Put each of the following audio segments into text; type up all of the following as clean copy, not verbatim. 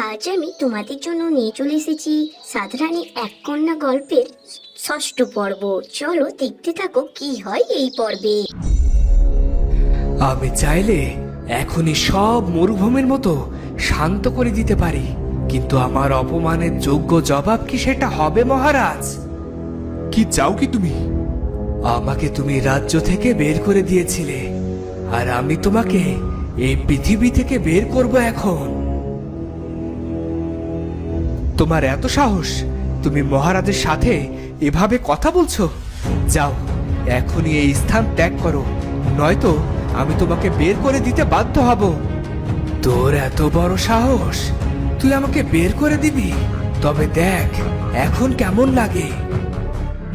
আজ আমি তোমাদের জন্য নিয়ে চলে এসেছি সাধারণী এক কন্যা গল্পের ষষ্ঠ পর্ব। চলো দেখতে থাকো কি হয় এই পর্বে। আমি চাইলে এখনই সব মরুভূমির মতো শান্ত করে দিতে পারি, কিন্তু আমার অপমানের যোগ্য জবাব কি সেটা হবে মহারাজ? কি চাও কি তুমি? আমাকে তুমি রাজ্য থেকে বের করে দিয়েছিলে, আর আমি তোমাকে এই পৃথিবী থেকে বের করব এখন। তোমার এত সাহস, তুমি মহারাজের সাথে এভাবে কথা বলছো? যাও, এখনই এই স্থান ত্যাগ করো, নয়তো আমি তোমাকে বের করে দিতে বাধ্য হব। তোর এত বড় সাহস, তুই আমাকে বের করে দিবি? তবে দেখ এখন কেমন লাগে।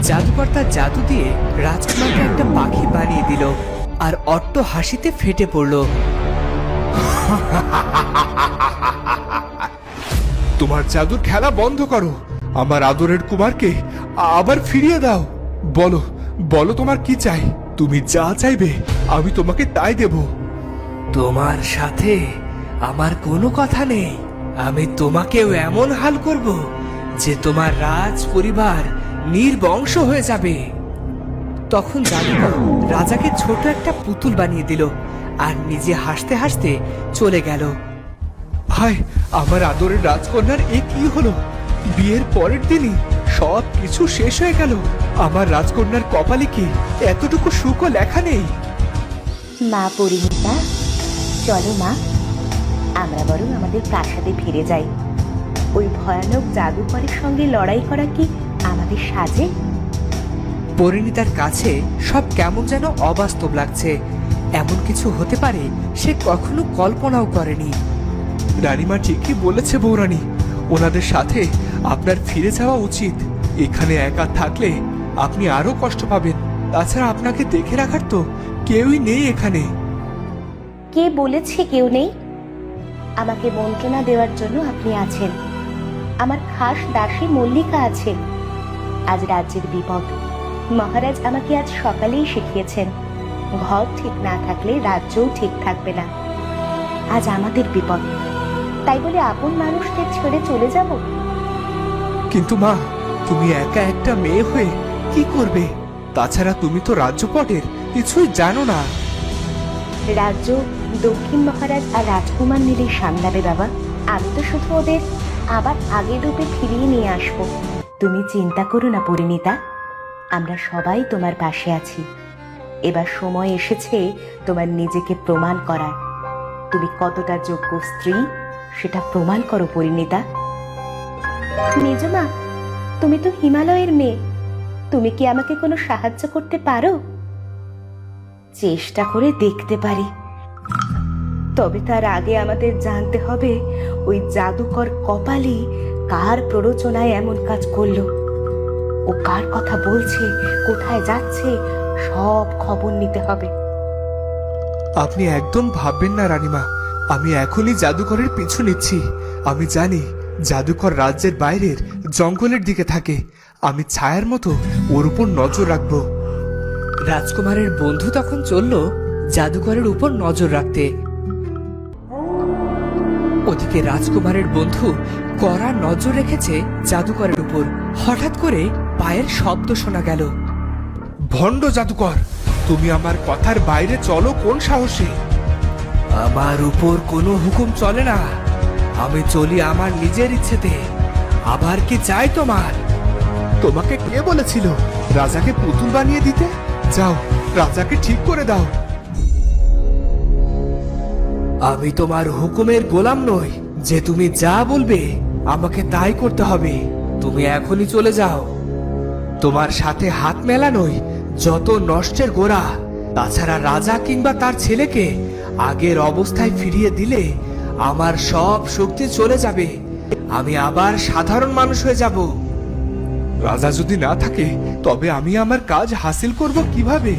জাদুকর তার জাদু দিয়ে রাজকুমারকে একটা পাখি বানিয়ে দিল, আর অট্ট হাসিতে ফেটে পড়ল। তোমার জাদুর খেলা বন্ধ করো, আমার আদরের কুমারকে আবার ফিরিয়ে দাও। বলো বলো তোমার কি চাই? তুমি যা চাইবে আমি তোমাকে তাই দেব। তোমার সাথে আমার কোনো কথা নেই। আমি তোমাকেও এমন হাল করব যে তোমার রাজ পরিবার নির্বংশ হয়ে যাবে। তখন জাদুকর রাজাকে ছোট একটা পুতুল বানিয়ে দিল, আর নিজে হাসতে হাসতে চলে গেল। হায়, আমার আদরের রাজকন্যার এ কি হলো? বিয়ের পরের দিনই সব কিছু শেষ হয়ে গেল। আমার রাজকন্যার কপালে কি এতটুকু সুখও লেখা নেই? মা পরিণীতা, চলো মা, আমরা বরং আমাদের প্রাসাদে ফিরে যাই। ওই ভয়ানক জাদুকরের সঙ্গে লড়াই করা কি আমাদের সাজে? পরিণীতার কাছে সব কেমন যেন অবাস্তব লাগছে। এমন কিছু হতে পারে সে কখনো কল্পনাও করেনি। রানীমা ঠিকই বলেছে বৌরানী, ওনাদের সাথে আপনার ফিরে যাওয়া উচিত। এখানে একা থাকলে আপনি আরো কষ্ট পাবেন। তাছাড়া আপনাকে দেখে রাখার তো কেউই নেই এখানে। কে বলেছে কেউ নেই? আমাকে মন্ত্রণা দেওয়ার জন্য আপনি আছেন। আমার খাস দাসী মল্লিকা আছেন। আজ রাজ্যের বিপদ। মহারাজ আমাকে আজ সকালেই শিখিয়েছেন, ঘর ঠিক না থাকলে রাজ্যও ঠিক থাকবে না। আজ আমাদের বিপদ, তাই বলে আপন মানুষদের ছেড়ে চলে যাব? কিন্তু মা, তুমি একা একটা মেয়ে হয়ে কি করবে? তাছাড়া তুমি তো রাজ্যপটের কিছুই জানো না। রাজ্য দক্ষিণ মহারাজ আর রাজকুমার মিলে সামলাবে বাবা। আমি তো শুধু ওদের আবার আগের রূপে ফিরিয়ে নিয়ে আসব। তুমি চিন্তা করো না পরিণীতা, আমরা সবাই তোমার পাশে আছি। এবার সময় এসেছে তোমার নিজেকে প্রমাণ করার। তুমি কতটা যোগ্য স্ত্রী সেটা প্রমাণ করো পরিণীতা। নিজমা, তুমি তো হিমালয়ের মেয়ে, তুমি কি আমাকে কোনো সাহায্য করতে পারো? চেষ্টা করে দেখতে পারি, তবে তার আগে আমাদের জানতে হবে ওই জাদুকর কপালি কার প্ররোচনায় এমন কাজ করলো। ও কার কথা বলছে, কোথায় যাচ্ছে, সব খবর নিতে হবে। আপনি একদম ভাববেন না রানীমা, আমি এখনই জাদুকরের পিছু নিচ্ছি। আমি জানি জাদুকর রাজ্যের বাইরের জঙ্গলের দিকে থাকে। আমি ছায়ার মতো ওর উপর নজর রাখবো। রাজকুমারের বন্ধু তখন চলল জাদুকরের উপর নজর রাখতে। ওদিকে রাজকুমারের বন্ধু কড়া নজর রেখেছে জাদুকরের উপর। হঠাৎ করে পায়ের শব্দ শোনা গেল। ভণ্ড জাদুকর, তুমি আমার কথার বাইরে চলো কোন সাহসে? আমার উপর কোনো হুকুম চলে না, আমি চলি আমার নিজের ইচ্ছেতে। আবার কি চাই তোমার? তোমাকে কে বলেছিল রাজাকে পুতুল বানিয়ে দিতে? যাও, রাজাকে ঠিক করে দাও। আমি তোমার হুকুমের গোলাম নই যে তুমি যা বলবে আমাকে তাই করতে হবে। তুমি এখনই চলে যাও। তোমার সাথে হাত মেলানোই যত নষ্টের গোড়া। তাছাড়া রাজা কিংবা তার ছেলেকে আগের অবস্থায় ফিরিয়ে দিলে আমার সব শক্তি চলে যাবে। আমি আবার সাধারণ মানুষ হয়ে যাব। রাজা যদি না থাকে তবে আমি আমার কাজ হাসিল করব কিভাবে?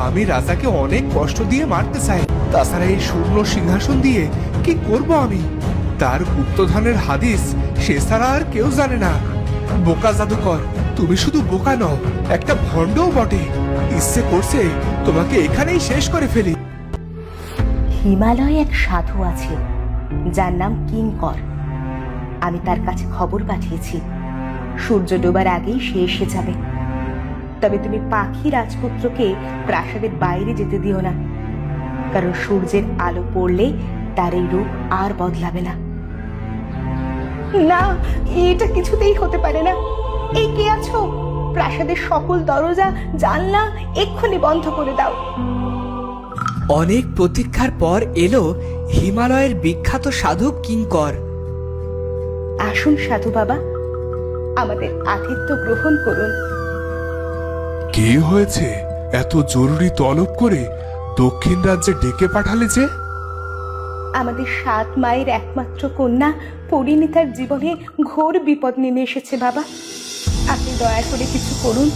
আমি রাজাকে অনেক কষ্ট দিয়ে মারতে চাই। তাছাড়া এই শূন্য সিংহাসন দিয়ে কি করব আমি? তার গুপ্তধনের হাদিস সে ছাড়া আর কেউ জানে না। বোকা জাদুকর, তুমি শুধু বোকা নও, একটা ভণ্ডও বটে। ইচ্ছে করছে তোমাকে এখানেই শেষ করে ফেলি। হিমালয়ে এক সাধু আছে যার নাম কিঙ্কর। আমি তার কাছে খবর পাঠিয়েছি, সূর্য ডোবার আগেই সে এসে যাবে। তবে তুমি পাখি রাজপুত্রকে প্রাসাদের বাইরে যেতে দিও না, কারণ সূর্যের আলো পড়লে তার এই রূপ আর বদলাবে না। না, এটা কিছুতেই হতে পারে না। এই কে আছো? প্রাসাদের সকল দরজা জানলা এক্ষুনি বন্ধ করে দাও। অনেক প্রতীক্ষার পর এলো হিমালয়ের বিখ্যাত সাধু কিঙ্কর। আসুন সাধু বাবা, আমাদের আতিথ্য গ্রহণ করুন। কি হয়েছে? এত জরুরি তলব করে দক্ষিণ রাজ্যে ডেকে পাঠালে যে? আমাদের 7 মায়ের একমাত্র কন্যা পরিণীতার জীবনে ঘোর বিপদ নেমে এসেছে বাবা। আপনি দয়া করে কিছু করুন,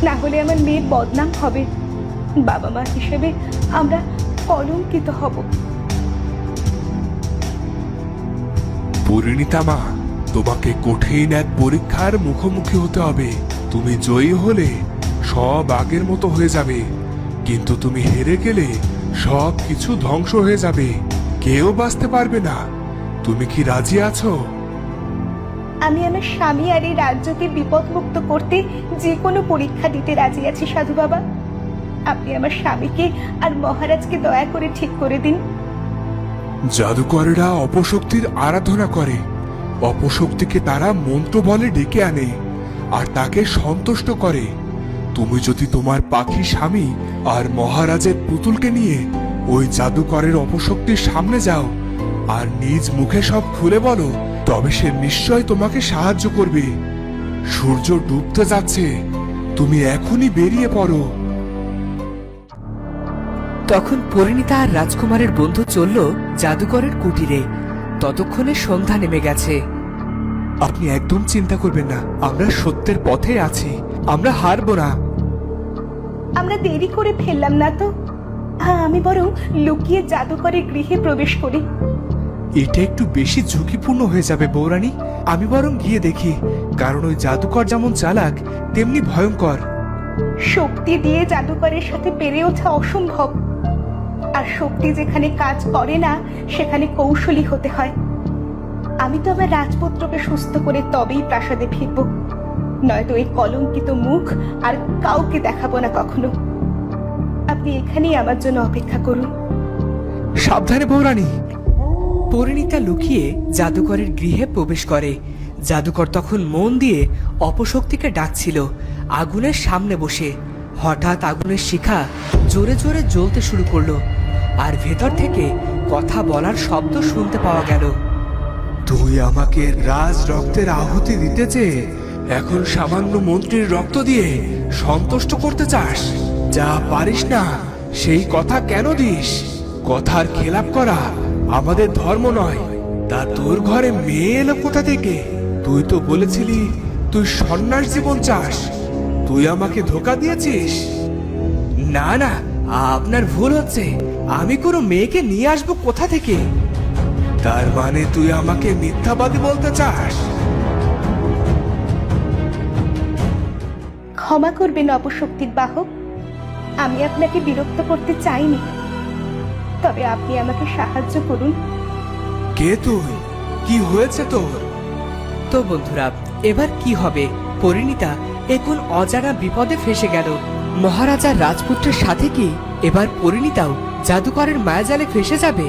না হলে আমার মেয়ের বদনাম হবে। বাবা মা হিসেবে আমরা কলঙ্কিত হব। পরিণীতা মা, তোমাকে কঠিন এক পরীক্ষার মুখোমুখি হতে হবে। তুমি জয়ী হলে সব আগের মতো হয়ে যাবে, কিন্তু তুমি হেরে গেলে সব কিছু ধ্বংস হয়ে যাবে, কেউ বাঁচতে পারবে না। তুমি কি রাজি আছো? আমি আমার স্বামী আর এই রাজ্যকে বিপদমুক্ত করতে যে কোনো পরীক্ষা দিতে রাজি আছি সাধু বাবা। আপনি আমার স্বামীকে আর মহারাজকে দয়া করে ঠিক করে দিন। জাদুকরেরা অপশক্তির আরাধনা করে, অপশক্তিকে তারা মন্ত্র বলে ডেকে আনে আর তাকে সন্তুষ্ট করে। তুমি যদি তোমার পাখি স্বামী আর মহারাজের পুতুলকে নিয়ে ওই জাদুকরের অপশক্তির সামনে যাও আর নিজ মুখে সব খুলে বলো, তবে সে নিশ্চয় তোমাকে সাহায্য করবে। সূর্য ডুবতে যাচ্ছে, তুমি এখনই বেরিয়ে পড়ো। তখন পরিণীতা আর রাজকুমারের বন্ধু চলল জাদুকরের কুটিরে। ততক্ষণে সন্ধ্যা নেমে গেছে। আপনি একদম চিন্তা করবেন না, আমরা সত্যের পথে আছি, আমরা হারবো না। আমরা দেরি করে ফেললাম না তো? হ্যাঁ, আমি বরং লুকিয়ে জাদুকরের গৃহে প্রবেশ করি। এটা একটু বেশি ঝুঁকিপূর্ণ হয়ে যাবে বৌরানী। আমি বরং গিয়ে দেখি, কারণ ওই জাদুকর যেমন চালাক তেমনি ভয়ঙ্কর। শক্তি দিয়ে জাদুকরের সাথে পেরে ওঠা অসম্ভব, আর শক্তি যেখানে কাজ করে না সেখানে কৌশলী হতে হয়। আমি তো আমার রাজপুত্রকে সুস্থ করে তবেই প্রাসাদে ফিরব, নয়তো এই কলঙ্কিত মুখ আর কাউকে দেখাবো না কখনো। আপনি এখানেই আমার জন্য অপেক্ষা করুন। সাবধানে বৌরানী। পরিণীতা লুকিয়ে জাদুকরের গৃহে প্রবেশ করে। জাদুকর তখন মন দিয়ে অপশক্তিকে ডাকছিল আগুনের সামনে বসে। হঠাৎ আগুনের শিখা জোরে জোরে জ্বলতে শুরু করলো, আর ভেতর থেকে কথা বলার শব্দ শুনতে পাওয়া গেল। তুই আমাকে রাজ রক্তের আহুতি দিতে চেয়ে এখন সামান্য মন্ত্রীর রক্ত দিয়ে সন্তুষ্ট করতে চাস? যা পারিস না সেই কথা কেন দিস? কথার খেলাপ করা আমাদের ধর্ম নয়। তা তোর ঘরে মেয়ে এলো কোথা থেকে? তুই তো বলেছিলি তুই সন্ন্যাস জীবন চাস। তুই আমাকে ধোকা দিয়েছিস। না না, আপনার ভুল হচ্ছে। আমি কোনো মেয়েকে নিয়ে আসবো কোথা থেকে? তার মানে তুই আমাকে মিথ্যাবাদী বলতে চাস? ক্ষমা করবেন অপশক্তির বাহক, আমি আপনাকে বিরক্ত করতে চাইনি, তবে আপনি আমাকে সাহায্য করুন। কে তুই? কি হয়েছে তোর? তো বন্ধুরা, এবার কি হবে? পরিণীতা এখন অজানা বিপদে ফেসে গেল। মহারাজার রাজপুত্রের সাথে কি এবার পরিণীতাও জাদুকরের মায়াজালে ফেসে যাবে?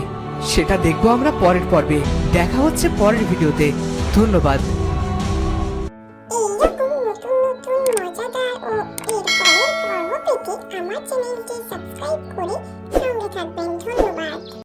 সেটা দেখবো আমরা পরের পর্বে। দেখা হচ্ছে পরের ভিডিওতে। ধন্যবাদ। এইরকম নতুন নতুন মজাদার ও এর পরের পর্ব পেতে আমার চ্যানেলটি সাবস্ক্রাইব করে সঙ্গে থাকবেন। ধন্যবাদ।